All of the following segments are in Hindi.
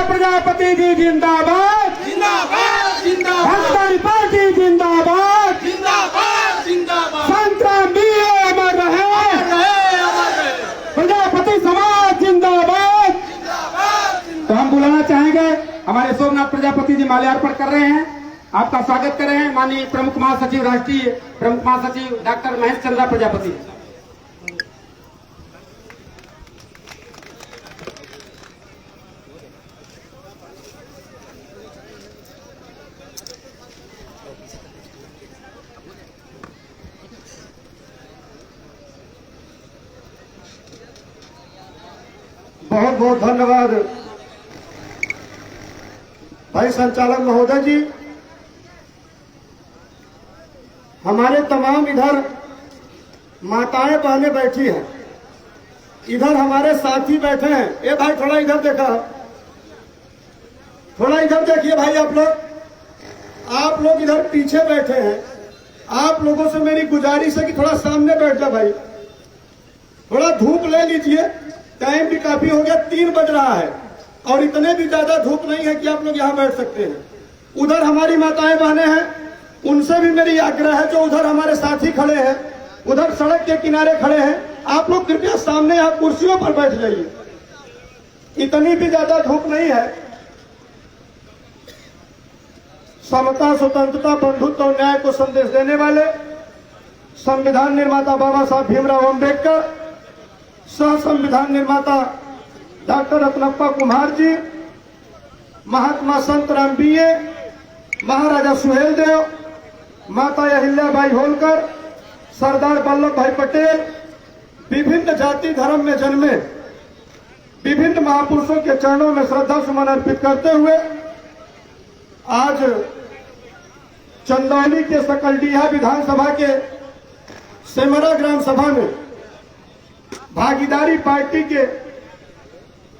प्रजापति जी जिंदाबाद, जिंदाबाद जिंदाबाद, भाजपा पार्टी जिंदाबाद, जिंदाबाद जिंदाबाद, संतराम बीए अमर रहे, प्रजापति समाज जिंदाबाद। तो हम बुलाना चाहेंगे, हमारे सोमनाथ प्रजापति जी माल्यार्पण कर रहे हैं, आपका स्वागत कर रहे हैं माननीय प्रमुख महासचिव, राष्ट्रीय प्रमुख महासचिव डॉक्टर महेश चंद्रा प्रजापति। बहुत बहुत धन्यवाद भाई संचालक महोदय जी। हमारे तमाम इधर माताएं बहनें बैठी हैं, इधर हमारे साथी बैठे हैं। ए भाई थोड़ा इधर देखा, थोड़ा इधर देखिए भाई। आप लोग इधर पीछे बैठे हैं। आप लोगों से मेरी गुजारिश है कि थोड़ा सामने बैठ जाओ भाई, थोड़ा धूप ले लीजिए। टाइम भी काफी हो गया, 3 बज रहा है और इतने भी ज्यादा धूप नहीं है कि आप लोग यहाँ बैठ सकते हैं। उधर हमारी माताएं बहनें हैं, उनसे भी मेरी आग्रह है, जो उधर हमारे साथी खड़े हैं, उधर सड़क के किनारे खड़े हैं, आप लोग कृपया सामने यहाँ कुर्सियों पर बैठ जाइए, इतनी भी ज्यादा धूप नहीं है। समता, स्वतंत्रता, बंधुत्व और न्याय को संदेश देने वाले संविधान निर्माता बाबा साहब भीमराव अम्बेडकर, सह संविधान निर्माता डॉक्टर रत्नप्पा कुमार जी, महात्मा संतराम बीए, महाराजा सुहेलदेव, माता अहिल्याबाई होलकर, सरदार वल्लभ भाई पटेल, विभिन्न जाति धर्म में जन्मे विभिन्न महापुरुषों के चरणों में श्रद्धा सुमन अर्पित करते हुए आज चंदौली के सकलडीहा विधानसभा के सेमरा ग्राम सभा में भागीदारी पार्टी के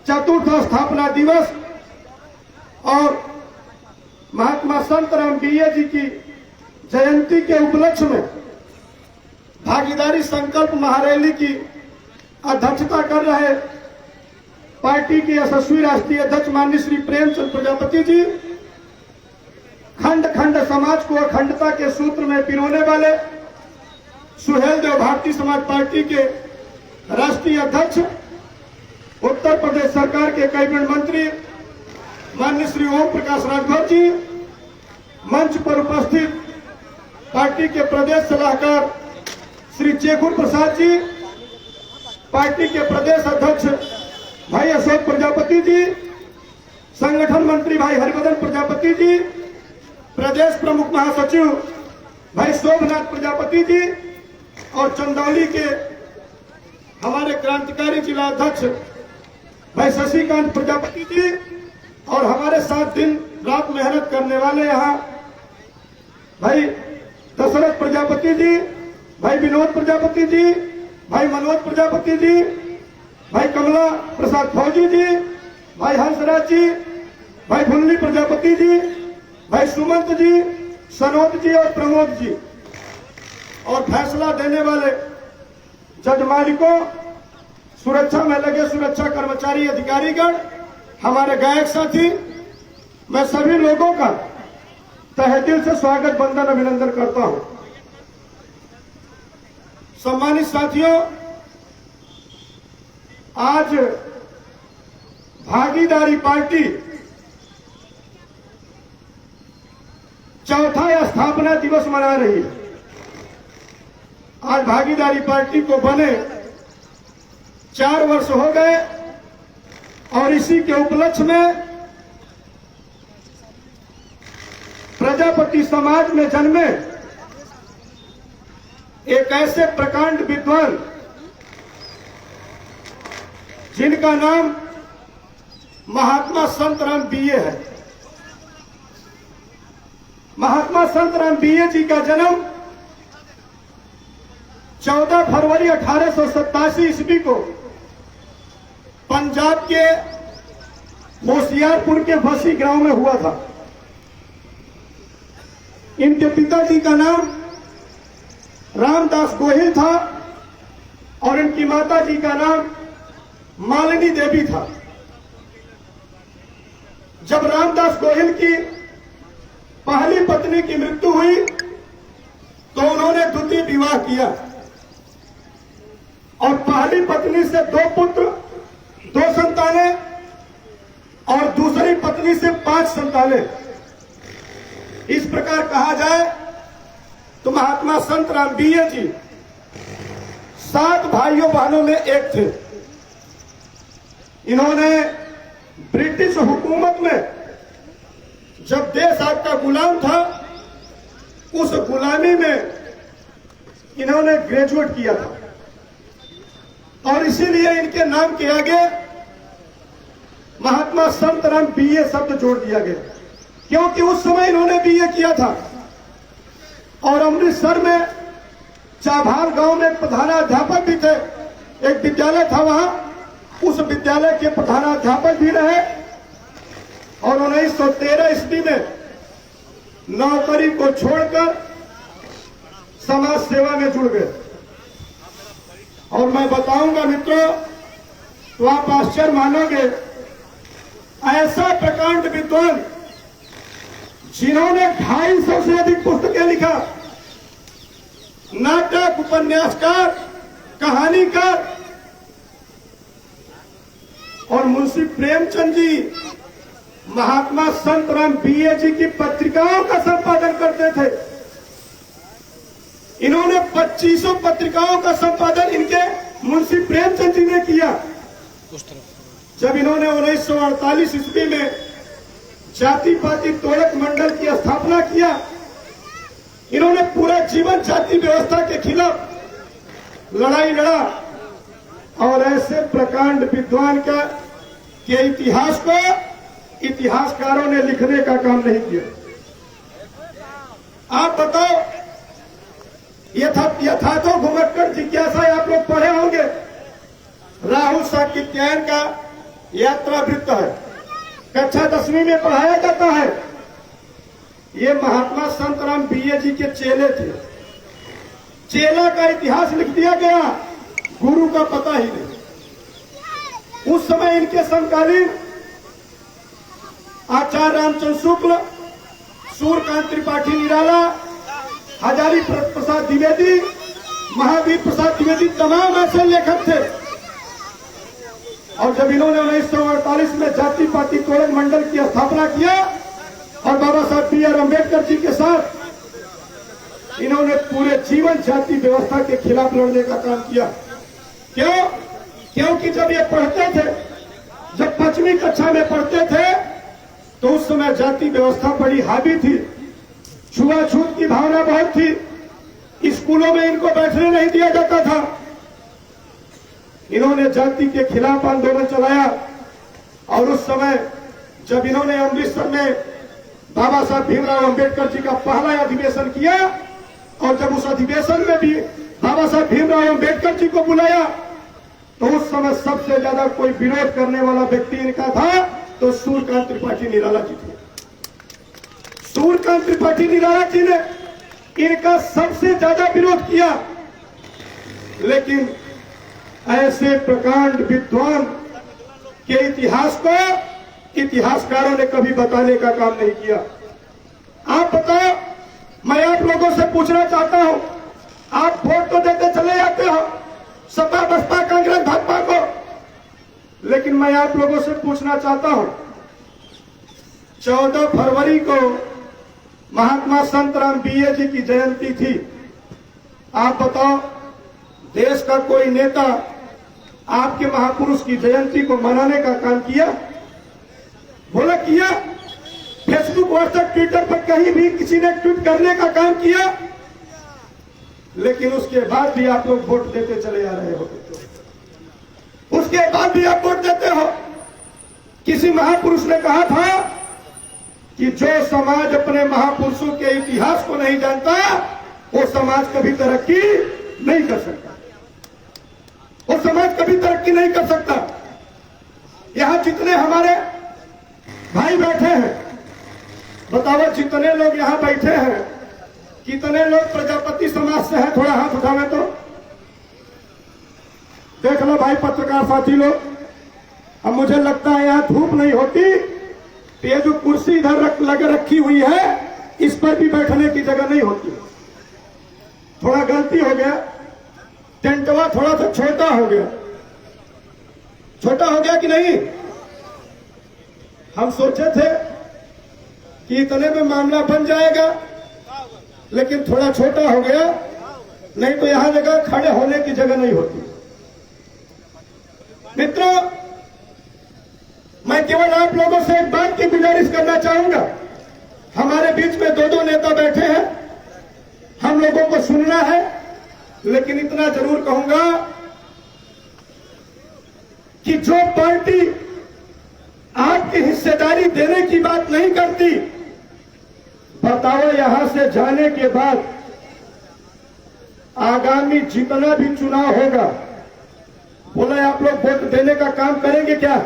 चतुर्थ स्थापना दिवस और महात्मा संतराम बीए जी की जयंती के उपलक्ष्य में भागीदारी संकल्प महारैली की अध्यक्षता कर रहे पार्टी के यशस्वी राष्ट्रीय अध्यक्ष माननीय श्री प्रेमचंद प्रजापति जी, खंड खंड समाज को अखंडता के सूत्र में पिरोने वाले सुहेलदेव भारतीय समाज पार्टी के राष्ट्रीय अध्यक्ष, उत्तर प्रदेश सरकार के कैबिनेट मंत्री माननीय श्री ओम प्रकाश राजभर जी, मंच पर उपस्थित पार्टी के प्रदेश सलाहकार श्री चेखुर प्रसाद जी, पार्टी के प्रदेश अध्यक्ष भाई अशोक प्रजापति जी, संगठन मंत्री भाई हरिवर्धन प्रजापति जी, प्रदेश प्रमुख महासचिव भाई सोमनाथ प्रजापति जी और चंदौली के हमारे क्रांतिकारी जिला अध्यक्ष भाई शशिकांत प्रजापति जी और हमारे साथ दिन रात मेहनत करने वाले यहाँ भाई दशरथ प्रजापति जी, भाई विनोद प्रजापति जी, भाई मनोज प्रजापति जी, भाई कमला प्रसाद फौजी जी, भाई हंसराज जी, भाई भुल्ली प्रजापति जी, भाई सुमंत जी, सनोद जी और प्रमोद जी और फैसला देने वाले जज मालिकों, सुरक्षा में लगे सुरक्षा कर्मचारी अधिकारीगण, हमारे गायक साथी, मैं सभी लोगों का तहे दिल से स्वागत वंदन अभिनंदन करता हूं। सम्मानित साथियों, आज भागीदारी पार्टी चौथा स्थापना दिवस मना रही है। आज भागीदारी पार्टी को बने 4 वर्ष हो गए और इसी के उपलक्ष्य में प्रजापति समाज में जन्मे एक ऐसे प्रकांड विद्वान जिनका नाम महात्मा संतराम बीए है। महात्मा संतराम बीए जी का जन्म 14 फरवरी 1887 ईस्वी को पंजाब के होशियारपुर के फसी गांव में हुआ था। इनके पिताजी का नाम रामदास गोहिल था और इनकी माता जी का नाम मालिनी देवी था। जब रामदास गोहिल की पहली पत्नी की मृत्यु हुई तो उन्होंने द्वितीय विवाह किया और पहली पत्नी से 2 पुत्र, 2 संतानें और दूसरी पत्नी से 5 संतानें। इस प्रकार कहा जाए तो महात्मा संत राम बीए जी 7 भाइयों बहनों में एक थे। इन्होंने ब्रिटिश हुकूमत में जब देश आपका गुलाम था, उस गुलामी में इन्होंने ग्रेजुएट किया था और इसीलिए इनके नाम के आगे महात्मा संत राम बीए शब्द जोड़ दिया गया, क्योंकि उस समय इन्होंने बीए किया था। और अमृतसर में चाभार गांव में प्रधानाध्यापक भी थे, एक विद्यालय था वहां, उस विद्यालय के प्रधानाध्यापक भी रहे और 1913 ईस्वी में नौकरी को छोड़कर समाज सेवा में जुड़ गए। और मैं बताऊंगा मित्रों, तो आप आश्चर्य मानोगे, ऐसा प्रकांड विद्वान जिन्होंने 250 से अधिक पुस्तकें लिखा, नाटक, उपन्यासकार, कहानीकार, और मुंशी प्रेमचंद जी महात्मा संत राम बीए जी की पत्रिकाओं का संपादन करते थे। इन्होंने 2500 पत्रिकाओं का संपादन इनके मुंशी प्रेमचंद जी ने किया। जब इन्होंने 1948 ईस्वी में जाति पाति तोड़क मंडल की स्थापना किया, इन्होंने पूरा जीवन जाति व्यवस्था के खिलाफ लड़ाई लड़ा और ऐसे प्रकांड विद्वान के इतिहास को इतिहासकारों ने लिखने का काम नहीं किया। आप बताओ, यथार्थो घुमक्कड़ जिज्ञासा आप लोग पढ़े होंगे, राहुल साकित्यायन का यात्रा वृत्त है, कक्षा 10वीं में पढ़ाया जाता है। ये महात्मा संत राम बीए जी के चेले थे। चेला का इतिहास लिख दिया गया, गुरु का पता ही नहीं। उस समय इनके समकालीन आचार्य रामचंद्र शुक्ल, सूर्यकांत त्रिपाठी निराला, हजारी प्रसाद द्विवेदी, महावीर प्रसाद द्विवेदी तमाम ऐसे लेखक थे। और जब इन्होंने 1948 में जाति पाति तोड़क मंडल की स्थापना किया और बाबा साहब बी.आर. अम्बेडकर जी के साथ इन्होंने पूरे जीवन जाति व्यवस्था के खिलाफ लड़ने का काम किया। क्यों? क्योंकि जब ये पढ़ते थे, जब 5वीं कक्षा में पढ़ते थे, तो उस समय जाति व्यवस्था बड़ी हावी थी, छुआछूत की भावना बहुत थी, स्कूलों में इनको बैठने नहीं दिया जाता था। इन्होंने जाति के खिलाफ आंदोलन चलाया और उस समय जब इन्होंने अमृतसर में बाबा साहब भीमराव अंबेडकर जी का पहला अधिवेशन किया और जब उस अधिवेशन में भी बाबा साहब भीमराव अंबेडकर जी को बुलाया, तो उस समय सबसे ज्यादा कोई विरोध करने वाला व्यक्ति इनका था तो सूर्यकांत त्रिपाठी निराला जी थे। सूर्यकांत त्रिपाठी निराला जी ने इनका सबसे ज्यादा विरोध किया, लेकिन ऐसे प्रकांड विद्वान के इतिहास को इतिहासकारों ने कभी बताने का काम नहीं किया। आप बताओ, मैं आप लोगों से पूछना चाहता हूं, आप वोट तो देते चले जाते हो सपा बसपा कांग्रेस भाजपा को, लेकिन मैं आप लोगों से पूछना चाहता हूं, 14 फरवरी को महात्मा संत राम बीए जी की जयंती थी। आप बताओ, देश का कोई नेता आपके महापुरुष की जयंती को मनाने का काम किया? बोला किया? फेसबुक, व्हाट्सएप, ट्विटर पर कहीं भी किसी ने ट्वीट करने का काम किया? लेकिन उसके बाद भी आप लोग वोट देते चले आ रहे हो। उसके बाद भी आप वोट देते हो। किसी महापुरुष ने कहा था कि जो समाज अपने महापुरुषों के इतिहास को नहीं जानता, वो समाज कभी तरक्की नहीं कर सकता। वो समाज कभी तरक्की नहीं कर सकता। यहां जितने हमारे भाई बैठे हैं, बताओ जितने लोग यहां बैठे हैं, कितने लोग प्रजापति समाज से हैं? थोड़ा हाथ उठावे तो देख लो भाई, पत्रकार साथी लोग। अब मुझे लगता है यहां धूप नहीं होती तो ये जो कुर्सी इधर लग रखी हुई है, इस पर भी बैठने की जगह नहीं होती। थोड़ा गलती हो गया, टेंटवा थोड़ा सा छोटा हो गया। छोटा हो गया कि नहीं? हम सोचे थे कि इतने में मामला बन जाएगा, लेकिन थोड़ा छोटा हो गया, नहीं तो यहां जगह खड़े होने की जगह नहीं होती। मित्रों, मैं केवल आप लोगों से एक बात की गुजारिश करना चाहूंगा। हमारे बीच में दो दो नेता बैठे हैं, हम लोगों को सुनना है, लेकिन इतना जरूर कहूंगा कि जो पार्टी आपकी हिस्सेदारी देने की बात नहीं करती, बताओ यहां से जाने के बाद आगामी जितना भी चुनाव होगा, बोले आप लोग वोट देने का काम करेंगे क्या?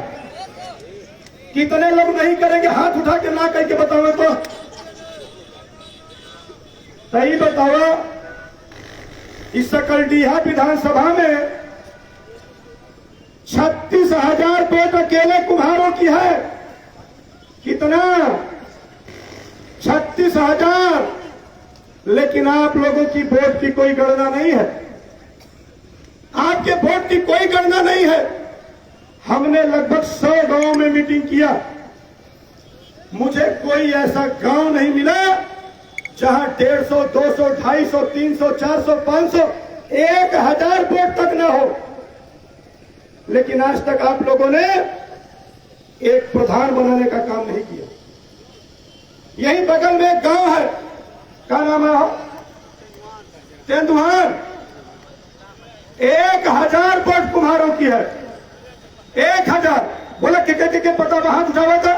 कितने लोग नहीं करेंगे? हाथ उठा के ना कह के बताओ तो सही बताओ। इस सकलडीहा विधानसभा में 36,000 वोट अकेले कुम्हारों की है। कितना? 36,000। लेकिन आप लोगों की वोट की कोई गणना नहीं है, आपके वोट की कोई गणना नहीं है। हमने लगभग 100 गांवों में मीटिंग किया, मुझे कोई ऐसा गांव नहीं मिला जहां 150, 200, 250, 300, 400, 500, 1000 वोट तक ना हो। लेकिन आज तक आप लोगों ने एक प्रधान बनाने का काम नहीं किया। यही बगल में एक गांव है, क्या नाम है? तेंदुहान। 1000 वोट कुम्हारों की है। 1000। बोला के पता वहां उठावा था,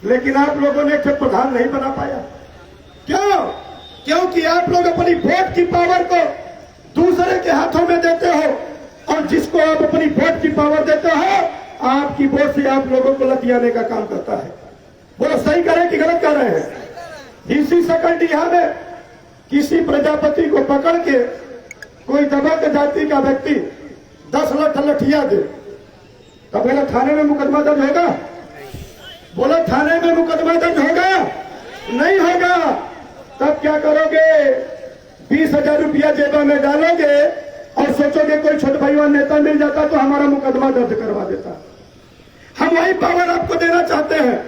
लेकिन आप लोगों ने एक प्रधान नहीं बना पाया। क्यों? क्योंकि आप लोग अपनी वोट की पावर को दूसरे के हाथों में देते हो, और जिसको आप अपनी वोट की पावर देते हो, आपकी वोट से आप लोगों को लतियाने का काम करता है। बोलो सही कर रहे हैं कि गलत कर रहे हैं? इसी सकलडीहा में किसी प्रजापति को पकड़ के कोई दबंग जाति का व्यक्ति 10 लाख लठिया दे, तब बोला थाने में मुकदमा दर्ज होगा? बोला थाने में मुकदमा दर्ज होगा? नहीं होगा। तब क्या करोगे? 20,000 रुपया जेबा में डालोगे और सोचोगे कोई छोटे भाईवान नेता मिल जाता तो हमारा मुकदमा दर्ज करवा देता। हम वही पावर आपको देना चाहते हैं।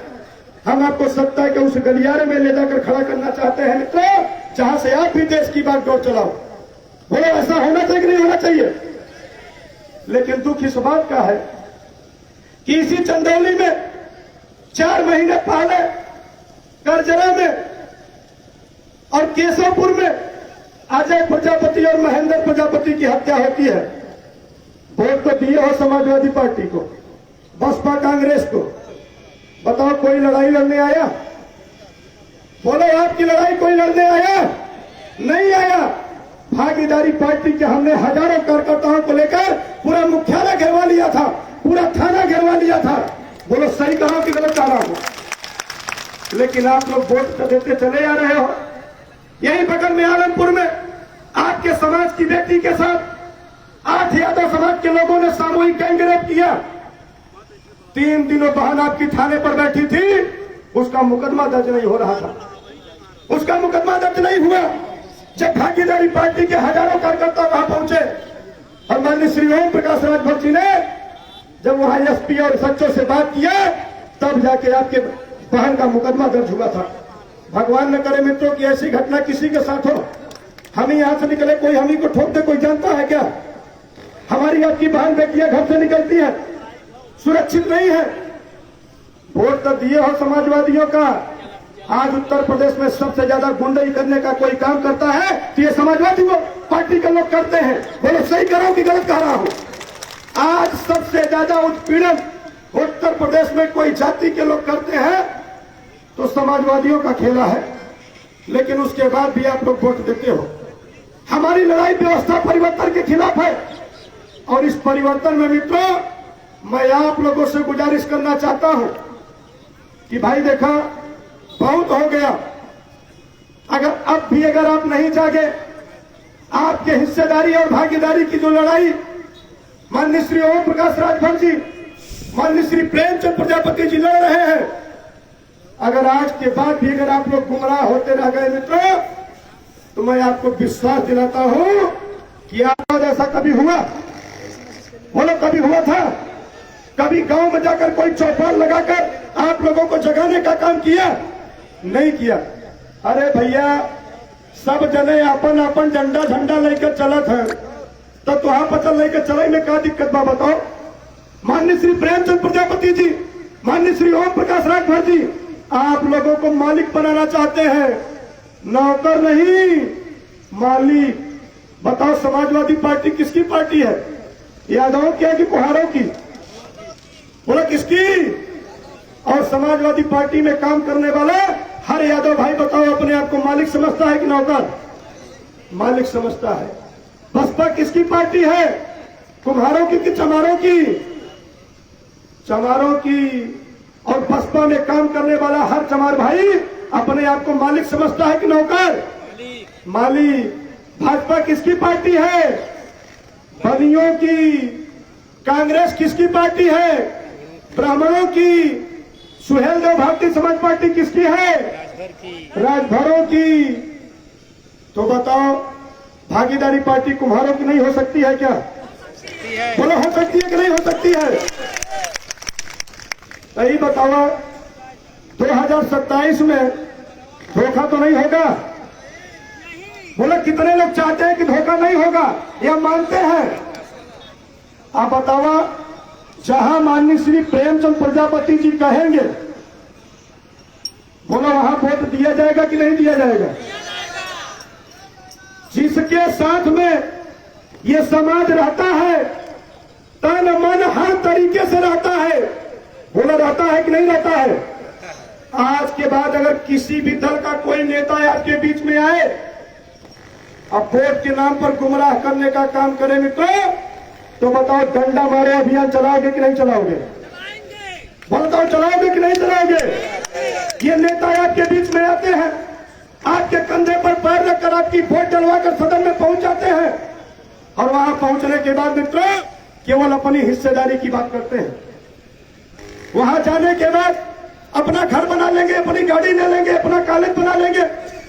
हम आपको सत्ता के उस गलियारे में ले जाकर खड़ा करना चाहते हैं मित्रों, जहां से आप भी देश की बागडोर चलाओ। बोलो ऐसा होना चाहिए कि नहीं होना चाहिए? लेकिन दुख इस बात का है कि इसी चंदौली में 4 महीने पहले करजरा में और केशवपुर में अजय प्रजापति और महेंद्र प्रजापति की हत्या होती है। वोट तो दिए हो समाजवादी पार्टी को, बसपा कांग्रेस को। बताओ कोई लड़ाई लड़ने आया? बोलो आपकी लड़ाई कोई लड़ने आया? नहीं आया। भागीदारी पार्टी के हमने हजारों कार्यकर्ताओं को लेकर पूरा मुख्यालय घेरवा लिया था, पूरा थाना घेरवा लिया था। बोलो सही कहा कि गलत कहा हो? लेकिन आप लोग वोट देते चले आ रहे हो। यही बगल में आलमपुर में आपके समाज की बेटी के साथ 8 यादव समाज के लोगों ने सामूहिक गैंगरेप किया। 3 दिनों बहन आपकी थाने पर बैठी थी, उसका मुकदमा दर्ज नहीं हो रहा था। उसका मुकदमा दर्ज नहीं हुआ। जब भागीदारी पार्टी के हजारों कार्यकर्ता वहां पहुंचे और माननीय श्री ओम प्रकाश राजभर जी ने जब वहां एसपी और सच्चों से बात किया, तब जाके आपके बहन का मुकदमा दर्ज हुआ था। भगवान न करे मित्रों की ऐसी घटना किसी के साथ हो। हम यहां से निकले, कोई हम ही को ठोक दे, कोई जानता है क्या? हमारी आपकी बहन बेटियां घर से निकलती है, सुरक्षित नहीं है। वोट तो दिए हो समाजवादियों का। आज उत्तर प्रदेश में सबसे ज्यादा गुंडई करने का कोई काम करता है तो ये समाजवादी वो पार्टी के लोग करते हैं। बोलो सही करो कि गलत कह रहा हूं? आज सबसे ज्यादा उत्पीड़न उत्तर प्रदेश में कोई जाति के लोग करते हैं तो समाजवादियों का खेला है। लेकिन उसके बाद भी आप लोग वोट देते हो। हमारी लड़ाई व्यवस्था परिवर्तन के खिलाफ है, और इस परिवर्तन में मित्रों मैं आप लोगों से गुजारिश करना चाहता हूं कि भाई देखा बहुत हो गया। अगर आप नहीं जागे, आपके हिस्सेदारी और भागीदारी की जो लड़ाई माननीय श्री ओम प्रकाश राजभर जी माननीय श्री प्रेमचंद प्रजापति जी लड़ रहे हैं। अगर आज के बाद भी अगर आप लोग गुमराह होते रह गए मित्रों, तो मैं आपको विश्वास दिलाता हूं कि आज ऐसा कभी हुआ? बोलो, कभी हुआ था? कभी गांव में जाकर कोई चौपाल लगाकर आप लोगों को जगाने का काम किया? नहीं किया। अरे भैया, सब जने अपन अपन झंडा झंडा लेकर चलत है, तो तुहार पचल लेकर चले में क्या दिक्कत बा बताओ? माननीय श्री प्रेमचंद प्रजापति जी, माननीय श्री ओम प्रकाश राजभर जी आप लोगों को मालिक बनाना चाहते हैं, नौकर नहीं, मालिक। बताओ, समाजवादी पार्टी किसकी पार्टी है? यादवों की है कि कुहारों की? बोला किसकी? और समाजवादी पार्टी में काम करने वाला हर यादव भाई बताओ अपने आप को मालिक समझता है कि नौकर? मालिक समझता है। बसपा किसकी पार्टी है? कुम्हारों की कि चमारों की? चमारों की। और बसपा में काम करने वाला हर चमार भाई अपने आप को मालिक समझता है कि नौकर? मालिक। भाजपा किसकी पार्टी है? बनियों की। कांग्रेस किसकी पार्टी है? ब्राह्मणों की। सुहेल देव भारतीय समाज पार्टी किसकी है? राजभरों की। तो बताओ, भागीदारी पार्टी कुम्हारों की नहीं हो सकती है क्या? बोलो, हो सकती है कि नहीं हो सकती है? सही बताओ, 2027 में धोखा तो नहीं होगा? बोले, कितने लोग चाहते हैं कि धोखा नहीं होगा या मानते हैं? आप बताओ, जहां माननीय श्री प्रेमचंद प्रजापति जी कहेंगे, बोलो वहां वोट दिया जाएगा कि नहीं दिया जाएगा? जिसके साथ में ये समाज रहता है, तन मन हर तरीके से रहता है, बोला रहता है कि नहीं रहता है? आज के बाद अगर किसी भी दल का कोई नेता आपके बीच में आए, अब वोट के नाम पर गुमराह करने का काम करे मित्रों, तो बताओ, डंडा मारे अभियान चलाओगे कि नहीं चलाओगे? बताओ, चलाओगे कि नहीं चलाओगे? ये नेता आपके बीच में आते हैं, आपके कंधे पर पैर रखकर आपकी वोट डलवाकर सदन में पहुंच जाते हैं, और वहां पहुंचने के बाद मित्रों केवल अपनी हिस्सेदारी की बात करते हैं। वहां जाने के बाद अपना घर बना लेंगे, अपनी गाड़ी ले लेंगे, अपना कॉलेज बना लेंगे,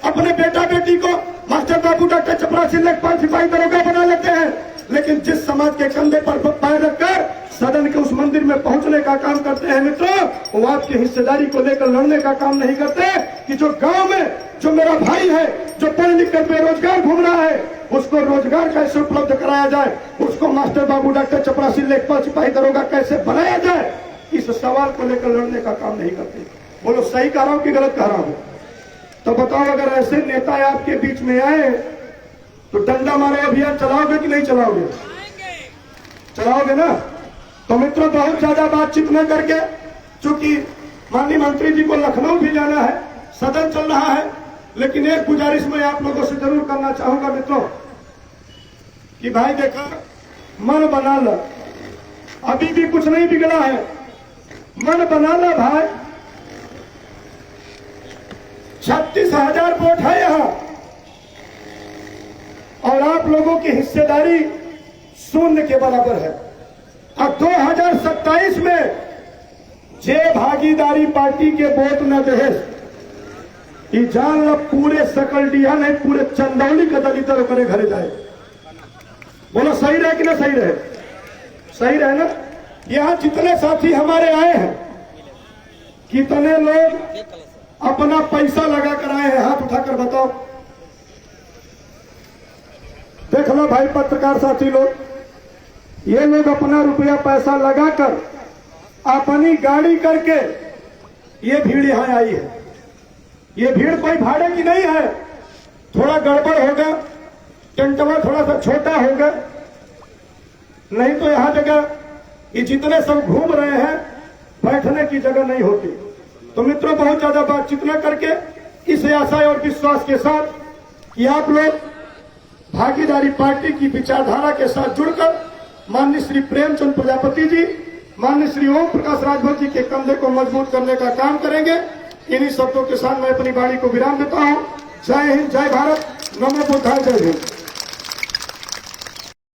अपने बेटा बेटी को मास्टर बाबू डॉक्टर चपरासी लेखपाल सिपाही दरोगा बना लेते हैं। लेकिन जिस समाज के कंधे पर पैर रखकर सदन के उस मंदिर में पहुंचने का काम करते हैं मित्रों, वो आपकी हिस्सेदारी को लेकर लड़ने का काम नहीं करते कि जो गांव में जो मेरा भाई है, जो पढ़ लिख कर बेरोजगार घूम रहा है, उसको रोजगार कैसे उपलब्ध कराया जाए, उसको मास्टर बाबू डॉक्टर चपरासी लेखपाल सिपाही दरोगा कैसे बनाया जाए, इस सवाल को लेकर लड़ने का काम नहीं करते। बोलो, सही कह रहा हूं कि गलत कह रहा हूं? तो बताओ, अगर ऐसे नेता आपके बीच में आए तो डंडा मारे अभियान चलाओगे कि नहीं चलाओगे? चलाओगे ना? तो मित्रों, बहुत ज्यादा बातचीत न करके, चूंकि माननीय मंत्री जी को लखनऊ भी जाना है, सदन चल रहा है, लेकिन एक गुजारिश मैं आप लोगों से जरूर करना चाहूंगा मित्रों कि भाई देखो, मन बना लो, अभी भी कुछ नहीं बिगड़ा है, मन बना लो भाई। 36,000 वोट है यहां, और आप लोगों की हिस्सेदारी शून्य के बराबर है। अब 2027 में जे भागीदारी पार्टी के वोट न दे, ये जान लो पूरे सकलडिया नहीं, पूरे चंदौली का दलित करे घरे जाए। बोलो, सही रहे कि ना सही रहे? सही रहे ना? यहां जितने साथी हमारे आए हैं, कितने लोग अपना पैसा लगा कर आए हैं? हाथ उठाकर बताओ। देख लो भाई पत्रकार साथी लोग, ये लोग अपना रुपया पैसा लगाकर अपनी गाड़ी करके ये भीड़ यहां आई है। ये भीड़ कोई भाड़े की नहीं है। थोड़ा गड़बड़ होगा, टेंटवा थोड़ा सा छोटा होगा, नहीं तो यहां जगह ये जितने सब घूम रहे हैं बैठने की जगह नहीं होती। तो मित्रों, बहुत ज्यादा बातचीत न करके इस आशा और विश्वास के साथ कि आप लोग भागीदारी पार्टी की विचारधारा के साथ जुड़कर माननीय श्री प्रेमचंद प्रजापति जी, माननीय श्री ओम प्रकाश राजभर जी के कंधे को मजबूत करने का काम करेंगे। इन्हीं शब्दों के साथ मैं अपनी वाणी को विराम देता हूं। जय हिंद, जय भारत, नमो बुद्धाय, जय हिंद।